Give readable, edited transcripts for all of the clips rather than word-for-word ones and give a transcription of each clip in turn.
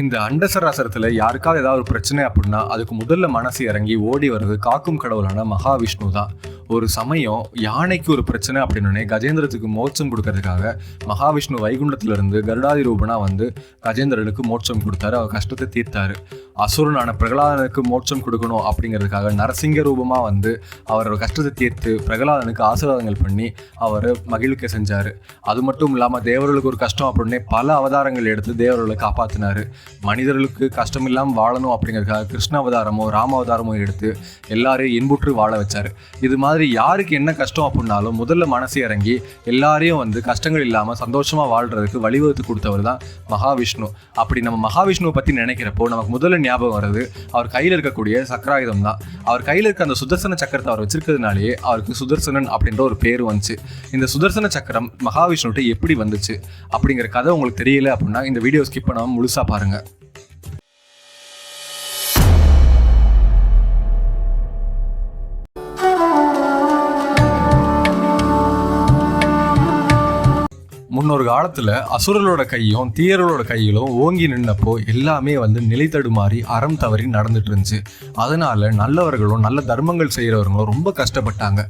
இந்த அண்டசராசரத்தில் யாருக்காவது ஏதாவது ஒரு பிரச்சனை அப்படின்னா அதுக்கு முதல்ல மனசு இறங்கி ஓடி வர்றது காக்கும் கடவுளான மகாவிஷ்ணு தான். ஒரு சமயம் யானைக்கு ஒரு பிரச்சனை அப்படின்னே கஜேந்திரத்துக்கு மோட்சம் கொடுக்கறதுக்காக மகாவிஷ்ணு வைகுண்டத்திலிருந்து கருடாதி ரூபனா வந்து கஜேந்திரனுக்கு மோட்சம் கொடுத்தாரு. அவர் கஷ்டத்தை தீர்த்தாரு. அசுரனான பிரகலாதனுக்கு மோட்சம் கொடுக்கணும் அப்படிங்கிறதுக்காக நரசிங்க ரூபமாக வந்து அவரோட கஷ்டத்தை தீர்த்து பிரகலாதனுக்கு ஆசீர்வாதங்கள் பண்ணி அவர் மகிழ்க்க செஞ்சார். அது மட்டும் இல்லாமல் தேவர்களுக்கு ஒரு கஷ்டம் அப்படின்னே பல அவதாரங்கள் எடுத்து தேவர்களை காப்பாற்றினார். மனிதர்களுக்கு கஷ்டம் இல்லாமல் வாழணும் அப்படிங்கிறதுக்காக கிருஷ்ண அவதாரமோ ராம அவதாரமோ எடுத்து எல்லாரையும் இன்புற்று வாழ வச்சார். இது மாதிரி யாருக்கு என்ன கஷ்டம் அப்படின்னாலும் முதல்ல மனசு இறங்கி எல்லாரையும் வந்து கஷ்டங்கள் இல்லாமல் சந்தோஷமாக வாழ்றதுக்கு வழிவகுத்து கொடுத்தவர் தான் மகாவிஷ்ணு. அப்படி நம்ம மகாவிஷ்ணுவை பற்றி நினைக்கிறப்போ நமக்கு முதல்ல ஞாபகம் வருது அவர் கையில் இருக்கக்கூடிய சக்கராயுதம் தான். அவர் கையில் இருக்க அந்த சுதர்சன சக்கரத்தை அவர் வச்சிருக்கிறதுனாலேயே அவருக்கு சுதர்சனன் அப்படின்ற ஒரு பேர் வந்துச்சு. இந்த சுதர்சன சக்கரம் மகாவிஷ்ணுகிட்ட எப்படி வந்துச்சு அப்படிங்கிற கதை உங்களுக்கு தெரியல அப்படின்னா இந்த வீடியோ ஸ்கிப் பண்ணாமல் முழுசாக பாருங்க. முன்னொரு காலத்தில் அசுரர்களோட கையும் தீயர்களோட கையிலும் ஓங்கி நின்னப்போ எல்லாமே வந்து நிலை தடுமாறி அறம் தவறி நடந்துட்டு இருந்துச்சு. அதனால நல்லவர்களும் நல்ல தர்மங்கள் செய்கிறவர்களும் ரொம்ப கஷ்டப்பட்டாங்க.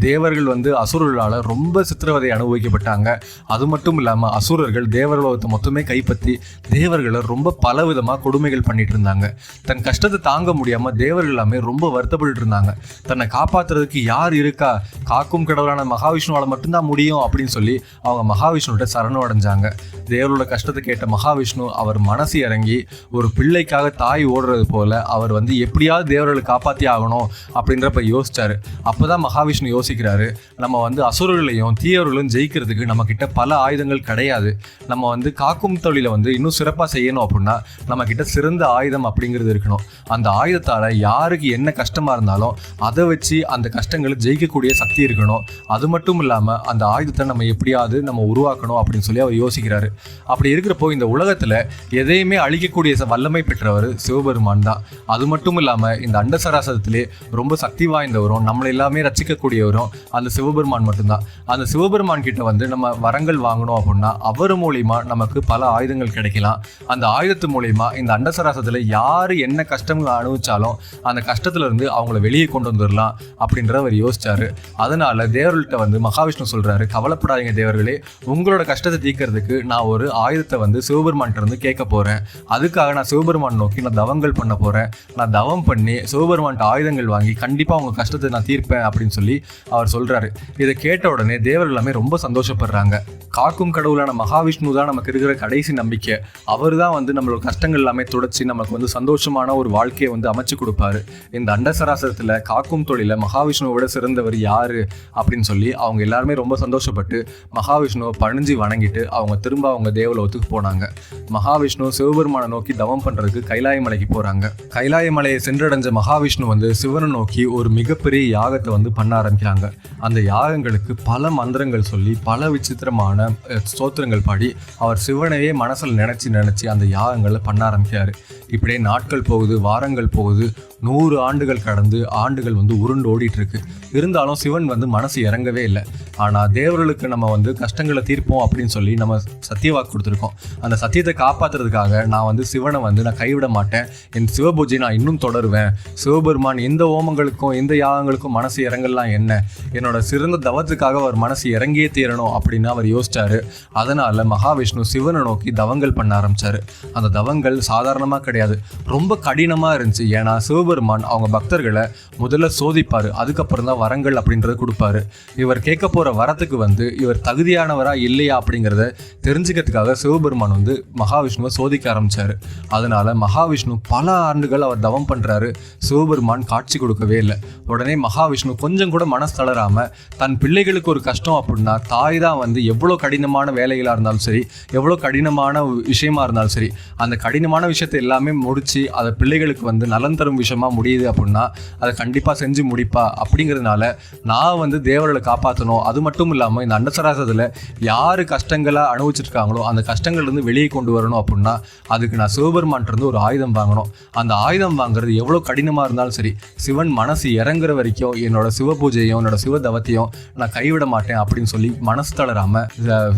தேவர்கள் வந்து அசுரர்களால் ரொம்ப சித்திரவதை அனுபவிக்கப்பட்டாங்க. அது மட்டும் இல்லாமல் அசுரர்கள் தேவர்களோகத்தை மொத்தமே கைப்பற்றி தேவர்களை ரொம்ப பலவிதமாக கொடுமைகள் பண்ணிட்டு இருந்தாங்க. தன் கஷ்டத்தை தாங்க முடியாமல் தேவர்கள் எல்லாமே ரொம்ப வருத்தப்பட்டு இருந்தாங்க. தன்னை காப்பாற்றுறதுக்கு யார் இருக்கா, காக்கும் கடவுளான மகாவிஷ்ணுவால் மட்டும்தான் முடியும் அப்படின்னு சொல்லி அவங்க மகாவிஷ்ணு சரணம் அடைஞ்சாங்க. தேவரோட கஷ்டத்தை கேட்ட மகாவிஷ்ணு அவர் மனசு இறங்கி ஒரு பிள்ளைக்காக தாய் ஓடுறது போல அவர் வந்து எப்படியாவது தேவர்களை காப்பாற்றி ஆகணும் அப்படின்றப்ப யோசிச்சாரு. அப்போதான் மகாவிஷ்ணு யோசிக்கிறாரு, நம்ம வந்து அசுரர்களையும் தீயவர்களையும் ஜெயிக்கிறதுக்கு நம்ம கிட்ட பல ஆயுதங்கள் கிடையாது. நம்ம வந்து காக்கும் தொழிலை வந்து இன்னும் சிறப்பாக செய்யணும் அப்படின்னா நம்ம கிட்ட சிறந்த ஆயுதம் அப்படிங்கிறது இருக்கணும். அந்த ஆயுதத்தால் யாருக்கு என்ன கஷ்டமா இருந்தாலும் அதை வச்சு அந்த கஷ்டங்களை ஜெயிக்கக்கூடிய சக்தி இருக்கணும். அது மட்டும் இல்லாமல் அந்த ஆயுதத்தை நம்ம எப்படியாவது நம்ம உருவாக்கணும் அப்படின்னு சொல்லி அவர் யோசிக்கிறாரு. அப்படி இருக்கிறப்போ இந்த உலகத்துல எதையுமே அழிக்கக்கூடிய வல்லமை பெற்றவர் சிவபெருமான் தான். அது மட்டும் இல்லாம இந்த அண்டசராசரத்திலே ரொம்ப சக்தி வாய்ந்தவரும் நம்மளை எல்லாமே ரசிக்கக்கூடியவரும் அந்த சிவபெருமான் மட்டும்தான். அந்த சிவபெருமான் கிட்ட வந்து நம்ம வரங்கள் வாங்கணும் அப்படின்னா அவர் மூலியமா நமக்கு பல ஆயுதங்கள் கிடைக்கலாம். அந்த ஆயுதத்து மூலியமா இந்த அண்டசராசத்துல யாரு என்ன கஷ்டம் அனுபவிச்சாலும் அந்த கஷ்டத்துல இருந்து அவங்கள வெளியே கொண்டு வந்துடலாம் அப்படின்ற அவர் யோசிச்சாரு. அதனால தேவர்கள்ட்ட வந்து மகாவிஷ்ணு சொல்றாரு, கவலைப்படாதீங்க தேவர்களே, உங்களோட கஷ்டத்தை தீர்க்கிறதுக்கு நான் ஒரு ஆயுதத்தை வந்து சிவபெருமான் இருந்து கேட்க போறேன். அதுக்காக நான் சிவபெருமான் நோக்கி நான் தவங்கள் பண்ண போறேன். நான் தவம் பண்ணி சிவபெருமான் ஆயுதங்கள் வாங்கி கண்டிப்பா உங்க கஷ்டத்தை நான் தீர்ப்பேன் அப்படின்னு சொல்லி அவர் சொல்றாரு. இதை கேட்ட உடனே தேவர்கள் எல்லாமே ரொம்ப சந்தோஷப்படுறாங்க. காக்கும் கடவுளான மகாவிஷ்ணு தான் நமக்கு இருக்கிற கடைசி நம்பிக்கை. அவர் தான் வந்து நம்மளோட கஷ்டங்கள் எல்லாமே துடைச்சி நமக்கு வந்து சந்தோஷமான ஒரு வாழ்க்கையை வந்து அமைச்சு கொடுப்பாரு. இந்த அண்டசராசரத்துல காக்கும் தொழில மகாவிஷ்ணுவோட சிறந்தவர் யாரு அப்படின்னு சொல்லி அவங்க எல்லாருமே ரொம்ப சந்தோஷப்பட்டு மகாவிஷ்ணுவை பணிஞ்சு வணங்கிட்டு அவங்க திரும்ப அவங்க தேவலோகத்துக்கு போனாங்க. மகாவிஷ்ணு சிவபெருமானை நோக்கி தவம் பண்றதுக்கு கைலாய மலைக்கு போறாங்க. கைலாய மலையை சென்றடைஞ்ச மகாவிஷ்ணு வந்து சிவனை நோக்கி ஒரு மிகப்பெரிய யாகத்தை வந்து பண்ண ஆரம்பிக்கிறாங்க. அந்த யாகங்களுக்கு பல மந்திரங்கள் சொல்லி பல விசித்திரமான ஸ்தோத்திரங்கள் பாடி அவர் சிவனையே மனசில் நினைச்சு அந்த யாகங்களை பண்ண ஆரம்பிக்கிறாரு. இப்படியே நாட்கள் போகுது, வாரங்கள் போகுது, 100 ஆண்டுகள் கடந்து ஆண்டுகள் வந்து உருண்டு ஓடிட்டு இருக்கு. இருந்தாலும் சிவன் வந்து மனசு இறங்கவே இல்லை. ஆனால் தேவர்களுக்கு நம்ம வந்து கஷ்டங்களை தீர்ப்போம் அப்படின்னு சொல்லி நம்ம சத்தியவாக்கு கொடுத்துருக்கோம். அந்த சத்தியத்தை காப்பாற்றுறதுக்காக நான் வந்து சிவனை வந்து நான் கைவிட மாட்டேன், என் சிவபூஜை நான் இன்னும் தொடருவேன். சிவபெருமான் எந்த ஓமங்களுக்கும் எந்த யாகங்களுக்கும் மனசு இறங்கலாம் என்ன, என்னோட சிறந்த தவத்துக்காக அவர் மனசு இறங்கியே தீரணும் அப்படின்னு அவர் யோசிச்சாரு. அதனால மகாவிஷ்ணு சிவனை நோக்கி தவங்கள் பண்ண ஆரம்பிச்சாரு. அந்த தவங்கள் சாதாரணமாக கிடையாது, ரொம்ப கடினமாக இருந்துச்சு. ஏன்னா சிவபெருமான் அவங்க பக்தர்களை முதல்ல சோதிப்பாரு, அதுக்கப்புறம் தான் வரங்கள் அப்படின்றத கொடுப்பாரு. இவர் கேட்க போற வரத்துக்கு வந்து இவர் தகுதியானவரா இல்லையா அப்படிங்கிறத தெரிஞ்சுக்கிறதுக்காக சிவபெருமான் வந்து மகாவிஷ்ணுவை சோதிக்க ஆரம்பிச்சாரு. அதனால மகாவிஷ்ணு பல ஆண்டுகள் அவர் தவம் பண்றாரு. சிவபெருமான் காட்சி கொடுக்கவே இல்லை. உடனே மகாவிஷ்ணு கொஞ்சம் கூட மனசு தளராம தன் பிள்ளைகளுக்கு ஒரு கஷ்டம் அப்படின்னா தாய் தான் வந்து எவ்வளோ கடினமான வேலைகளா இருந்தாலும் சரி, எவ்வளோ கடினமான விஷயமா இருந்தாலும் சரி, அந்த கடினமான விஷயத்தை எல்லாமே முடிச்சு அதை பிள்ளைகளுக்கு வந்து நலன் தரும் விஷயமா முடியுது அப்படின்னா அதை கண்டிப்பா செஞ்சு முடிப்பா. அப்படிங்கிறதுனால நான் வந்து தேவர்களை காப்பாற்றணும். அது மட்டும் இல்லாமல் இந்த அண்டசராசத்தில் யார் யாரு கஷ்டங்களை அனுபவிச்சிருக்காங்களோ அந்த கஷ்டங்கள்லேருந்து வெளியே கொண்டு வரணும் அப்படின்னா அதுக்கு நான் சிவபெருமான் இருந்து ஒரு ஆயுதம் வாங்கணும். அந்த ஆயுதம் வாங்குறது எவ்வளோ கடினமாக இருந்தாலும் சரி, சிவன் மனசு இறங்குற வரைக்கும் என்னோட சிவ பூஜையும் என்னோட சிவ தவத்தையும் நான் கைவிட மாட்டேன் அப்படின்னு சொல்லி மனசு தளராம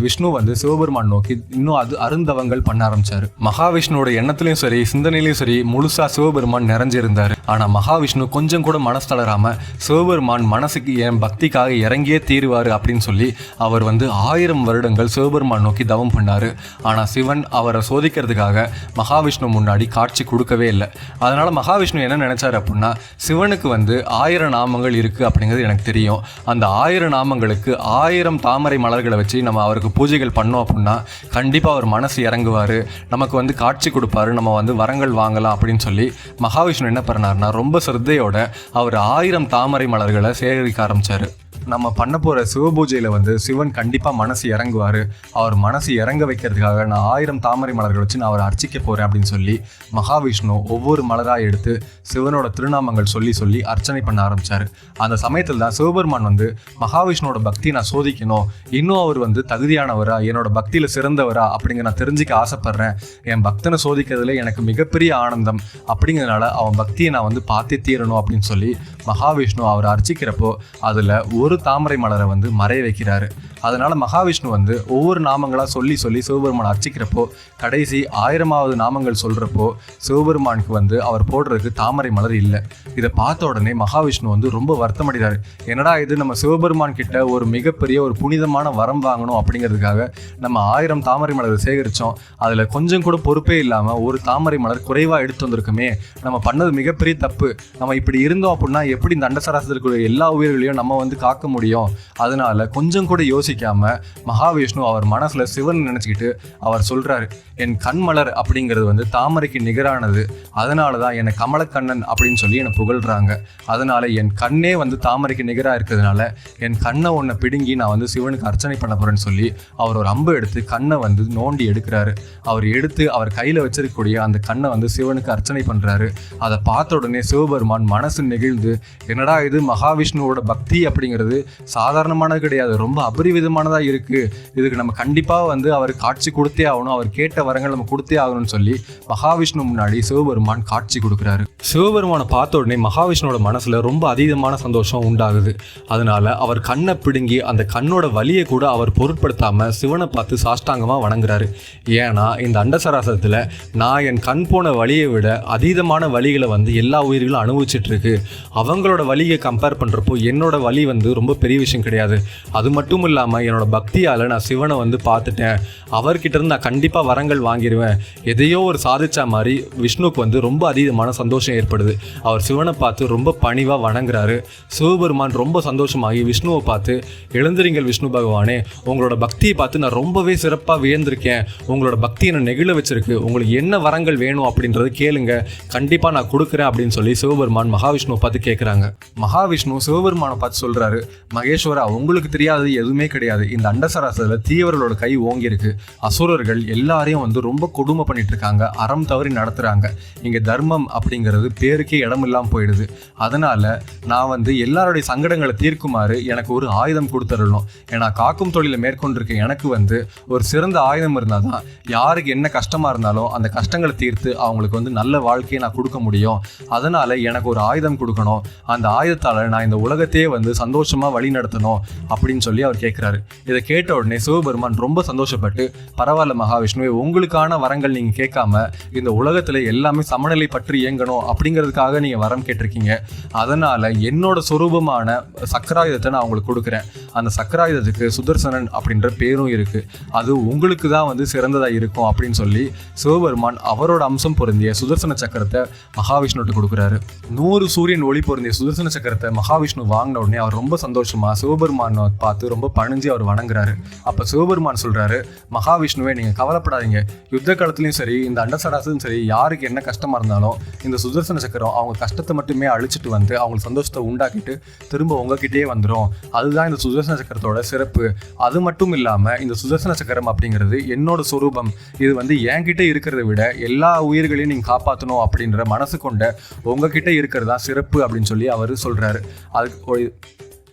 விஷ்ணு வந்து சிவபெருமான் நோக்கி இன்னும் அருந்தவங்கள் பண்ண ஆரம்பிச்சாரு. மகாவிஷ்ணுவோட எண்ணத்திலையும் சரி சிந்தனையிலையும் சரி முழுசா சிவபெருமான் நிறைஞ்சிருந்தாரு. ஆனா மகாவிஷ்ணு கொஞ்சம் கூட மனசு தளராம சிவபெருமான் மனசுக்கு என் பக்திக்காக இறங்கியே தீருவாரு அப்படின்னு சொல்லி அவர் வந்து 1000 வருடங்கள் சிவபெருமான் நோக்கி தவம் பண்ணாரு. ஆனா சிவன் அவரை சோதிக்கிறதுக்காக மகாவிஷ்ணு முன்னாடி காட்சி கொடுக்கவே இல்லை. அதனால மகாவிஷ்ணு என்ன நினைச்சாரு அப்படின்னா, சிவனுக்கு வந்து 1000 நாமங்கள் இருக்கு அப்படிங்கிறது எனக்கு தெரியும். அந்த 1000 நாமங்களுக்கு 1000 தாமரை மலர்களை வச்சு நம்ம அவருக்கு பூஜைகள் பண்ணோம் அப்படின்னா கண்டிப்பா அவர் மனசு இறங்குவாரு, நமக்கு வந்து காட்சி கொடுப்பாரு, நம்ம வந்து வரங்கள் வாங்கலாம் அப்படின்னு சொல்லி மகாவிஷ்ணு என்ன பண்ணாருன்னா ரொம்ப சிரத்தையோட அவர் 1000 தாமரை மலர்களை சேகரிக்க ஆரம்பிச்சாரு. நம்ம பண்ண போகிற சிவபூஜையில் வந்து சிவன் கண்டிப்பாக மனசு இறங்குவார், அவர் மனசு இறங்க வைக்கிறதுக்காக நான் 1000 தாமரை மலர்கள் வச்சு நான் அவரை அர்ச்சிக்க போகிறேன் அப்படின்னு சொல்லி மகாவிஷ்ணு ஒவ்வொரு மலராக எடுத்து சிவனோட திருநாமங்கள் சொல்லி சொல்லி அர்ச்சனை பண்ண ஆரம்பித்தார். அந்த சமயத்தில் தான் சிவபெருமான் வந்து மகாவிஷ்ணுவோட பக்தி நான் சோதிக்கணும், இன்னும் அவர் வந்து தகுதியானவரா, என்னோட பக்தியில் சிறந்தவரா அப்படிங்கிற நான் தெரிஞ்சுக்க ஆசைப்பட்றேன், என் பக்தனை சோதிக்கிறதுல எனக்கு மிகப்பெரிய ஆனந்தம், அப்படிங்கிறதுனால அவன் பக்தியை நான் வந்து பார்த்தே தீரணும் அப்படின்னு சொல்லி மகாவிஷ்ணு அவரை அர்ச்சிக்கிறப்போ அதில் ஒரு தாமரை மலரை வந்து மறைய வைக்கிறாரு. அதனால மகாவிஷ்ணு வந்து ஒவ்வொரு நாமங்களா சொல்லி சொல்லி சிவபெருமான் அர்ச்சிக்கிறப்போ கடைசி 1000வது நாமங்கள் சொல்றப்போ சிவபெருமானுக்கு வந்து அவர் போடுறதுக்கு தாமரை மலர் இல்லை. இதை பார்த்த உடனே மகாவிஷ்ணு வந்து ரொம்ப வருத்தமடைகிறாரு. என்னடா இது, நம்ம சிவபெருமான் கிட்ட ஒரு மிகப்பெரிய ஒரு புனிதமான வரம் வாங்கணும் அப்படிங்கிறதுக்காக நம்ம 1000 தாமரை மலர் சேகரித்தோம், அதில் கொஞ்சம் கூட பொறுப்பே இல்லாமல் ஒரு தாமரை மலர் குறைவாக எடுத்து வந்திருக்குமே, நம்ம பண்ணது மிகப்பெரிய தப்பு, நம்ம இப்படி இருந்தோம் அப்படின்னா எப்படி இந்த அண்டசராசத்தில் எல்லா உயிர்களையும் நம்ம வந்து காக்க முடியும். அதனால கொஞ்சம் கூட யோசிக்காம மகாவிஷ்ணு அவர் மனசுல சிவன் நினைச்சுக்கிட்டு அவர் சொல்றாரு, என் கண்மலர் அப்படிங்கிறது வந்து தாமரைக்கு நிகரானது, அதனாலதான் என்னை கமலக்கண்ணன் அப்படின்னு சொல்லி என்னை புகழ்றாங்க, அதனால என் கண்ணே வந்து தாமரைக்கு நிகரா இருக்கிறதுனால என் கண்ணை ஒன்றை பிடுங்கி நான் வந்து சிவனுக்கு அர்ச்சனை பண்ண போறேன்னு சொல்லி அவர் ஒரு அம்பு எடுத்து கண்ணை வந்து நோண்டி எடுக்கிறாரு. அவர் எடுத்து அவர் கையில வச்சிருக்கக்கூடிய அந்த கண்ணை வந்து சிவனுக்கு அர்ச்சனை பண்றாரு. அதை பார்த்த உடனே சிவபெருமான் மனசு நெகிழ்ந்து, என்னடா இது, மகாவிஷ்ணுவோட பக்தி அப்படிங்கிறது சாதாரணமானது கிடையாது, ரொம்ப அபரிவிதமானதா இருக்கு, இதுக்கு நம்ம கண்டிப்பா வந்து அவர் காட்சி கொடுத்தே ஆகணும், அவர் கேட்ட வரங்கள் நம்ம கொடுத்தே ஆகணும்னு சொல்லி மகாவிஷ்ணு முன்னாடி சிவபெருமான் காட்சி கொடுக்குறாரு. சிவபெருமானை பார்த்த உடனே மகாவிஷ்ணுவோட மனசுல ரொம்ப அதீதமான சந்தோஷம் உண்டாகுது. அதனால அவர் கண்ணை பிடுங்கி அந்த கண்ணோட வலியை கூட அவர் பொருட்படுத்தாம சிவனை பார்த்து சாஷ்டாங்கமா வணங்குறாரு. ஏன்னா இந்த அண்டசராசத்துல நான் என் கண் போன வலியை விட அதீதமான வலிகளை வந்து எல்லா உயிர்களும் அனுபவிச்சுட்டு இருக்கு, அவங்களோட வலியை கம்பேர் பண்றப்போ என்னோட வலி வந்து ரொம்ப பெரிய விஷயம் கிடையாது. அது மட்டும் இல்லாமல் என்னோட பக்தியால் நான் சிவனை வந்து பார்த்துட்டேன், அவர்கிட்ட இருந்து நான் கண்டிப்பாக வரங்கள் வாங்கிடுவேன், எதையோ ஒரு சாதிச்சா மாதிரி விஷ்ணுக்கு வந்து ரொம்ப அதீதமான சந்தோஷம் ஏற்படுது. அவர் சிவனை பார்த்து ரொம்ப பணிவாக வணங்குறாரு. சிவபெருமான் ரொம்ப சந்தோஷமாகி விஷ்ணுவை பார்த்து, எழுந்திரிங்கள் விஷ்ணு பகவானே, உங்களோட பக்தியை பார்த்து நான் ரொம்பவே சிறப்பாக வியந்திருக்கேன், உங்களோட பக்தி என்னை நெகிழ வச்சிருக்கு, உங்களுக்கு என்ன வரங்கள் வேணும் அப்படின்றது கேளுங்க, கண்டிப்பாக நான் கொடுக்குறேன் அப்படின்னு சொல்லி சிவபெருமான் மகாவிஷ்ணுவை பார்த்து கேட்குறாங்க. மகாவிஷ்ணு சிவபெருமானை பார்த்து சொல்றாரு, மகேஸ்வரா, உங்களுக்கு தெரியாதது எதுவுமே கிடையாது, இந்த அண்டசராசத்தில் தீவர்களோட கை ஓங்கி இருக்கு, அசுரர்கள் எல்லாரையும் வந்து ரொம்ப கொடுமை பண்ணிட்டு இருக்காங்க, அறம் தவறி நடத்துறாங்க, இங்க தர்மம் அப்படிங்கிறது பேருக்கே இடம் இல்லாமல் போயிடுது, அதனால நான் வந்து எல்லாருடைய சங்கடங்களை தீர்க்குமாறு எனக்கு ஒரு ஆயுதம் கொடுத்துடணும், ஏன்னா காக்கும் தொழிலை மேற்கொண்டிருக்க எனக்கு வந்து ஒரு சிறந்த ஆயுதம் இருந்தால் தான் யாருக்கு என்ன கஷ்டமா இருந்தாலும் அந்த கஷ்டங்களை தீர்த்து அவங்களுக்கு வந்து நல்ல வாழ்க்கையை நான் கொடுக்க முடியும், அதனால எனக்கு ஒரு ஆயுதம் கொடுக்கணும், அந்த ஆயுதத்தால நான் இந்த உலகத்தையே வந்து சந்தோஷமா வழி நடத்தணும் அப்படின்னு சொல்லி அவர் கேட்கிறாரு. இதை கேட்ட உடனே சிவபெருமான் ரொம்ப சந்தோஷப்பட்டு, பரவாயில்ல மகாவிஷ்ணுவே, உங்களுக்கான வரங்கள் நீங்க கேட்காம இந்த உலகத்துல எல்லாமே சமநிலை பற்றி இயங்கணும் அப்படிங்கிறதுக்காக நீங்க வரம் கேட்டிருக்கீங்க, அதனால என்னோட சொரூபமான சக்கராயுதத்தை நான் உங்களுக்கு கொடுக்குறேன், அந்த சக்கராயுதத்துக்கு சுதர்சனன் அப்படின்ற பேரும் இருக்கு, அது உங்களுக்கு தான் வந்து சிறந்ததா இருக்கும் அப்படின்னு சொல்லி சிவபெருமான் அவரோட அம்சம் பொருந்திய சுதர்சன சக்கரத்தை மகாவிஷ்ணுட்டு கொடுக்குறாரு. 100 சூரியன் ஒளி பொருந்திய சுதர்சன சக்கரத்தை மகாவிஷ்ணு வாங்கின உடனே அவர் ரொம்ப சந்தோஷமா சிவபெருமானை பார்த்து ரொம்ப பணிஞ்சு அவர் வணங்குறாரு. அப்ப சிவபெருமான் சொல்றாரு, மகாவிஷ்ணுவே, நீங்க கவலைப்படாதீங்க, யுத்த காலத்திலயும் சரி இந்த அண்டசராசலும் சரி யாருக்கு என்ன கஷ்டமா இருந்தாலும் இந்த சுதர்சன சக்கரம் அவங்க கஷ்டத்தை மட்டுமே அழிச்சிட்டு வந்து அவங்களுக்கு சந்தோஷத்தை உண்டாக்கிட்டு திரும்ப உங்ககிட்டயே வந்துடும், அதுதான் இந்த சுதர்சன சக்கரத்தோட சிறப்பு. அது மட்டும் இல்லாம இந்த சுதர்சன சக்கரம் அப்படிங்கிறது என்னோட சொரூபம், இது வந்து என்கிட்ட இருக்கிறத விட எல்லா உயிர்களையும் நீங்க காப்பாற்றணும் அப்படின்ற மனசு கொண்ட உங்ககிட்ட இருக்கிறது தான் சிறப்பு அப்படின்னு சொல்லி அவர் சொல்றாரு.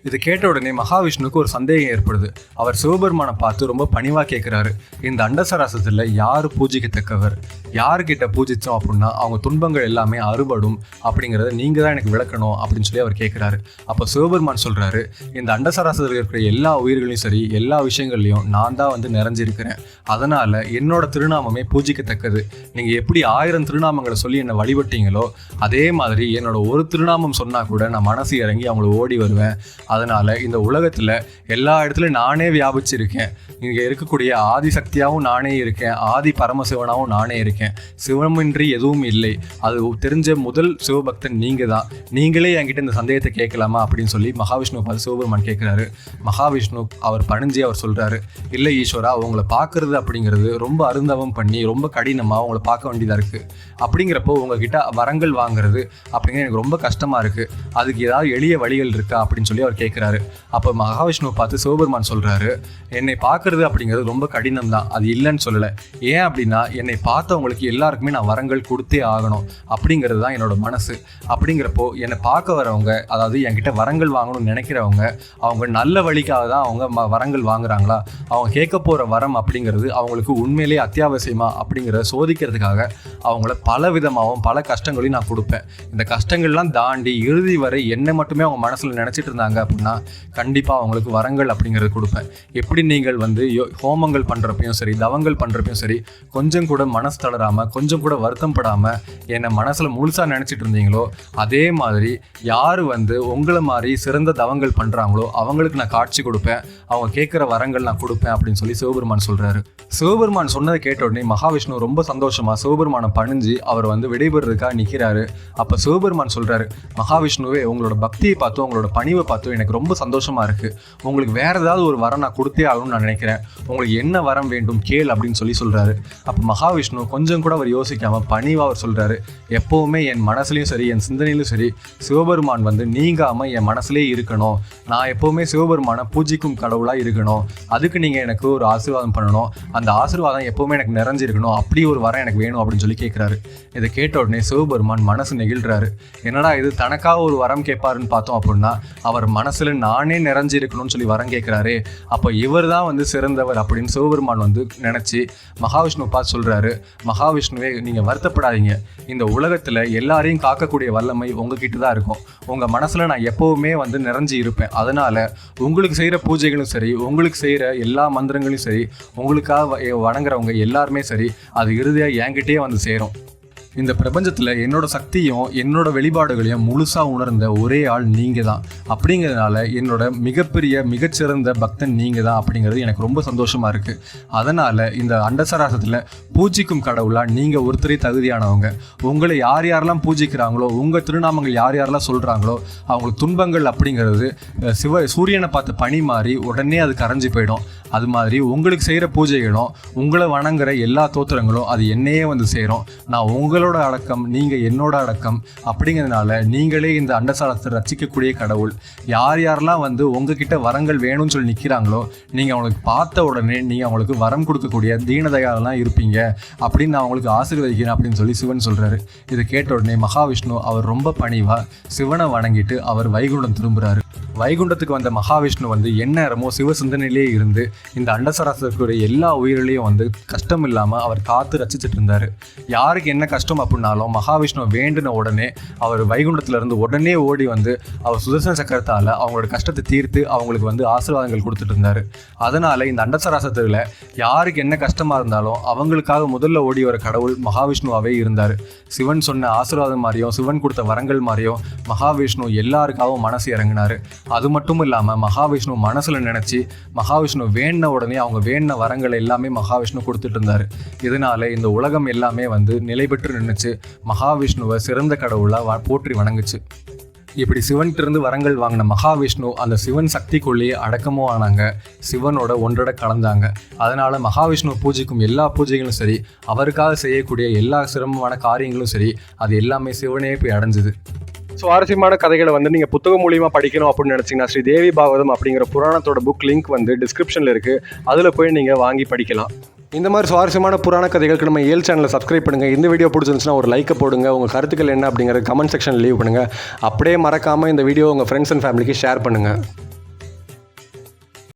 இதை கேட்ட உடனே மகாவிஷ்ணுவுக்கு ஒரு சந்தேகம் ஏற்படுது. அவர் சிவபெருமானை பார்த்து ரொம்ப பணிவாக கேட்குறாரு, இந்த அண்டசராசத்தில் யார் பூஜிக்கத்தக்கவர், யாருக்கிட்ட பூஜித்தோம் அப்படின்னா அவங்க துன்பங்கள் எல்லாமே அறுபடும் அப்படிங்கிறத நீங்கள் தான் எனக்கு விளக்கணும் அப்படின்னு சொல்லி அவர் கேட்குறாரு. அப்போ சிவபெருமான் சொல்கிறாரு, இந்த அண்டசராசத்தில் இருக்கிற எல்லா உயிர்களையும் சரி எல்லா விஷயங்கள்லையும் நான் தான் வந்து நிறைஞ்சிருக்கிறேன். அதனால் என்னோட திருநாமமே பூஜிக்கத்தக்கது. நீங்கள் எப்படி 1000 திருநாமங்களை சொல்லி என்னை வழிபட்டீங்களோ அதே மாதிரி என்னோட ஒரு திருநாமம் சொன்னால் கூட நான் மனசு இறங்கி அவங்கள ஓடி வருவேன். அதனால் இந்த உலகத்தில் எல்லா இடத்துலையும் நானே வியாபிச்சிருக்கேன். இங்கே இருக்கக்கூடிய ஆதிசக்தியாகவும் நானே இருக்கேன், ஆதி பரமசிவனாகவும் நானே இருக்கேன். சிவமின்றி எதுவும் இல்லை. அது தெரிஞ்ச முதல் சிவபக்தன் நீங்கள் தான். நீங்களே என்கிட்ட இந்த சந்தேகத்தை கேட்கலாமா அப்படின்னு சொல்லி மகாவிஷ்ணு பார்த்து சிவபெருமான் கேட்குறாரு. மகாவிஷ்ணு அவர் பணிஞ்சு அவர் சொல்கிறாரு, இல்லை ஈஸ்வரா, அவங்கள பார்க்குறது அப்படிங்கிறது ரொம்ப அருந்தவம் பண்ணி ரொம்ப கடினமாக அவங்கள பார்க்க வேண்டியதாக இருக்குது. அப்படிங்கிறப்போ உங்ககிட்ட வரங்கள் வாங்குறது அப்படிங்கிற எனக்கு ரொம்ப கஷ்டமாக இருக்குது. அதுக்கு ஏதாவது எளிய வழிகள் இருக்கா அப்படின்னு சொல்லி அவர் கேட்குறாரு. அப்போ மகாவிஷ்ணுவை பார்த்து சிவபெருமான் சொல்கிறாரு, என்னை பார்க்குறது அப்படிங்கிறது ரொம்ப கடினம் தான், அது இல்லைன்னு சொல்லலை. ஏன் அப்படின்னா என்னை பார்த்தவங்களுக்கு எல்லாருக்குமே நான் வரங்கள் கொடுத்தே ஆகணும் அப்படிங்கிறது தான் என்னோட மனசு. அப்படிங்கிறப்போ என்னை பார்க்க வரவங்க, அதாவது என்கிட்ட வரங்கள் வாங்கணும்னு நினைக்கிறவங்க, அவங்க நல்ல வழிக்காக தான் அவங்க வரங்கள் வாங்குறாங்களா, அவங்க கேட்க போகிற வரம் அப்படிங்கிறது அவங்களுக்கு உண்மையிலேயே அத்தியாவசியமா அப்படிங்கிறத சோதிக்கிறதுக்காக அவங்கள பல விதமாகவும் பல கஷ்டங்களையும் நான் கொடுப்பேன். இந்த கஷ்டங்கள்லாம் தாண்டி இறுதி வரை என்னை மட்டுமே அவங்க மனசில் நினச்சிட்டு இருந்தாங்க அப்படின்னா கண்டிப்பாக அவங்களுக்கு வரங்கள் அப்படிங்கிறது கொடுப்பேன். எப்படி நீங்கள் வந்து ஹோமங்கள் பண்ணுறப்பையும் சரி தவங்கள் பண்ணுறப்பையும் சரி கொஞ்சம் கூட மனசு தளராமல் கொஞ்சம் கூட வருத்தம் படாமல் என்னை மனசில் முழுசாக நினச்சிட்டு இருந்தீங்களோ அதே மாதிரி யார் வந்து உங்களை மாதிரி சிறந்த தவங்கள் பண்ணுறாங்களோ அவங்களுக்கு நான் காட்சி கொடுப்பேன், அவங்க கேட்குற வரங்கள் நான் கொடுப்பேன் அப்படின்னு சொல்லி சிவபெருமான் சொல்கிறாரு. சிவபெருமான் சொன்னதை கேட்ட உடனே மகாவிஷ்ணு ரொம்ப சந்தோஷமாக சிவபெருமானை பணிஞ்சு அவர் வந்து விடைபெறதுக்காக நிற்கிறாரு. அப்போ சிவபெருமான் சொல்கிறாரு, மகாவிஷ்ணுவே, உங்களோட பக்தியை பார்த்தோ உங்களோட பணிவை பார்த்தோ எனக்கு ரொம்ப சந்தோஷமாக இருக்குது. உங்களுக்கு வேறு ஏதாவது ஒரு வரம் நான் கொடுத்தே ஆகணும்னு நான் நினைக்கிறேன். உங்களுக்கு என்ன வரம் வேண்டும் கேள் அப்படின்னு சொல்கிறாரு. அப்போ மகாவிஷ்ணு கொஞ்சம் கூட அவர் யோசிக்காமல் பணிவாக அவர் சொல்கிறாரு, எப்போவுமே என் மனசுலையும் சரி என் சிந்தனையிலும் சரி சிவபெருமான் வந்து நீங்காமல் என் மனசுலேயே இருக்கணும். நான் எப்போவுமே சிவபெருமானை பூஜிக்கும் கடவுளாக இருக்கணும். அதுக்கு நீங்கள் எனக்கு ஒரு ஆசீர்வாதம் பண்ணணும். அந்த ஆசீர்வாதம் எப்போவுமே எனக்கு நிறைஞ்சிருக்கணும். அப்படி ஒரு வரம் எனக்கு வேணும் அப்படின்னு சொல்லி கேட்குறாரு. இதை கேட்ட உடனே சிவபெருமான் மனசு நெகிழ்றாரு. என்னடா இது தனக்காக ஒரு வரம் கேட்பாருன்னு பார்த்தோம் அப்படின்னா அவர் மனசுல நானே நிறைஞ்சிருக்கணும்னு சொல்லி வரம் கேட்குறாரு. அப்போ இவர் தான் வந்து சிறந்தவர் அப்படின்னு சிவபெருமான் வந்து நினச்சி மகாவிஷ்ணு பார்த்து சொல்கிறாரு, மகாவிஷ்ணுவே, நீங்கள் வருத்தப்படாதீங்க. இந்த உலகத்தில் எல்லாரையும் காக்கக்கூடிய வல்லமை உங்ககிட்ட தான் இருக்கும். உங்கள் மனசில் நான் எப்போவுமே வந்து நிறைஞ்சி இருப்பேன். அதனால் உங்களுக்கு செய்கிற பூஜைகளும் சரி உங்களுக்கு செய்கிற எல்லா மந்திரங்களையும் சரி உங்களுக்காக வணங்குறவங்க எல்லாருமே சரி அது இறுதியாக என்கிட்டயே வந்து சேரும். இந்த பிரபஞ்சத்தில் என்னோட சக்தியும் என்னோட வெளிப்பாடுகளையும் முழுசாக உணர்ந்த ஒரே ஆள் நீங்கள் தான். அப்படிங்கிறதுனால என்னோட மிகச்சிறந்த பக்தன் நீங்கள் தான் அப்படிங்கிறது எனக்கு ரொம்ப சந்தோஷமாக இருக்குது. அதனால் இந்த அண்டசராசத்தில் பூஜிக்கும் கடவுளாக நீங்கள் ஒருத்தரே தகுதியானவங்க. உங்களை யார் யாரெல்லாம் பூஜிக்கிறாங்களோ உங்கள் திருநாமங்கள் யார் யாரெல்லாம் சொல்கிறாங்களோ அவங்களுக்கு துன்பங்கள் அப்படிங்கிறது சூரியனை பார்த்து பனி மாறி உடனே அது கரைஞ்சி போயிடும். அது மாதிரி உங்களுக்கு செய்கிற பூஜைகளும் உங்களை வணங்குற எல்லா தோத்திரங்களும் அது என்னையே வந்து சேரும். நான் உங்களோட அடக்கம், நீங்கள் என்னோட அடக்கம். அப்படிங்கிறதுனால நீங்களே இந்த அண்டசாரத்தை ரசிக்கக்கூடிய கடவுள். யார் யாரெல்லாம் வந்து உங்ககிட்ட வரங்கள் வேணும்னு சொல்லி நிற்கிறாங்களோ நீங்கள் அவங்களுக்கு பார்த்த உடனே நீங்கள் அவங்களுக்கு வரம் கொடுக்கக்கூடிய தீனதயாலாம் இருப்பீங்க அப்படின்னு நான் அவங்களுக்கு ஆசீர்வதிக்கிறேன் அப்படின்னு சொல்லி சிவன் சொல்கிறாரு. இதை கேட்ட உடனே மகாவிஷ்ணு அவர் ரொம்ப பணிவாக சிவனை வணங்கிட்டு அவர் வைகுண்டம் திரும்புகிறாரு. வைகுண்டத்துக்கு வந்த மகாவிஷ்ணு வந்து எந்நேரமோ சிவ சிந்தனையிலே இருந்து இந்த அண்டசராசத்துக்குரிய எல்லா உயிரிலையும் வந்து கஷ்டம் இல்லாமல் அவர் காத்து ரசிச்சுட்டு இருந்தார். யாருக்கு என்ன கஷ்டம் அப்படின்னாலும் மகாவிஷ்ணு வேண்டின உடனே அவர் வைகுண்டத்திலிருந்து உடனே ஓடி வந்து அவர் சுதர்சன சக்கரத்தால் அவங்களோட கஷ்டத்தை தீர்த்து அவங்களுக்கு வந்து ஆசீர்வாதங்கள் கொடுத்துட்டு இருந்தார். அதனால் இந்த அண்டசராசத்தில் யாருக்கு என்ன கஷ்டமாக இருந்தாலும் அவங்களுக்காக முதல்ல ஓடி வர கடவுள் மகாவிஷ்ணுவாகவே இருந்தார். சிவன் சொன்ன ஆசீர்வாதம் மாதிரியும் சிவன் கொடுத்த வரங்கள் மாதிரியும் மகாவிஷ்ணு எல்லாருக்காகவும் மனசு இறங்கினார். அது மட்டும் இல்லாமல் மகாவிஷ்ணு மனசில் நினச்சி மகாவிஷ்ணு வேண்டின உடனே அவங்க வேண்டின வரங்கள் எல்லாமே மகாவிஷ்ணு கொடுத்துட்டு இருந்தார். இதனால இந்த உலகம் எல்லாமே வந்து நிலை பெற்று நின்றுச்சு. மகாவிஷ்ணுவை சிறந்த கடவுளாக போற்றி வணங்குச்சு. இப்படி சிவன்கிட்ட வரங்கள் வாங்கின மகாவிஷ்ணு அந்த சிவன் சக்திக்குள்ளேயே அடக்கமும் ஆனாங்க, சிவனோட ஒன்றட கலந்தாங்க. அதனால் மகாவிஷ்ணு பூஜைக்கும் எல்லா பூஜைகளும் சரி அவருக்காக செய்யக்கூடிய எல்லா சிரமமான காரியங்களும் சரி அது எல்லாமே சிவனே போய் அடைஞ்சுது. சுவாரஸ்யமான கதைகளை வந்து நீங்கள் புத்தகம் மூலியமாக படிக்கணும் அப்படின்னு நினச்சிங்கன்னா ஸ்ரீ தேவி பாகவதம் அப்படிங்கிற புராணத்தோட புக் லிங்க் வந்து டிஸ்கிரிப்ஷனில் இருக்குது. அதில் போய் நீங்கள் வாங்கி படிக்கலாம். இந்த மாதிரி சுவாரஸ்யமான புராண கதைகளுக்கு நம்ம ஏல் சேனலை சப்ஸ்கிரைப் பண்ணுங்கள். இந்த வீடியோ பிடிச்சிருந்துச்சுன்னா ஒரு லைக்கை போடுங்க. உங்கள் கருத்துக்கள் என்ன அப்படிங்கிற கமெண்ட் செக்ஷன் லீவ் பண்ணுங்கள். அப்படியே மறக்காமல் இந்த வீடியோ உங்கள் ஃப்ரெண்ட்ஸ் அண்ட் ஃபேமிலிக்கு ஷேர் பண்ணுங்கள்.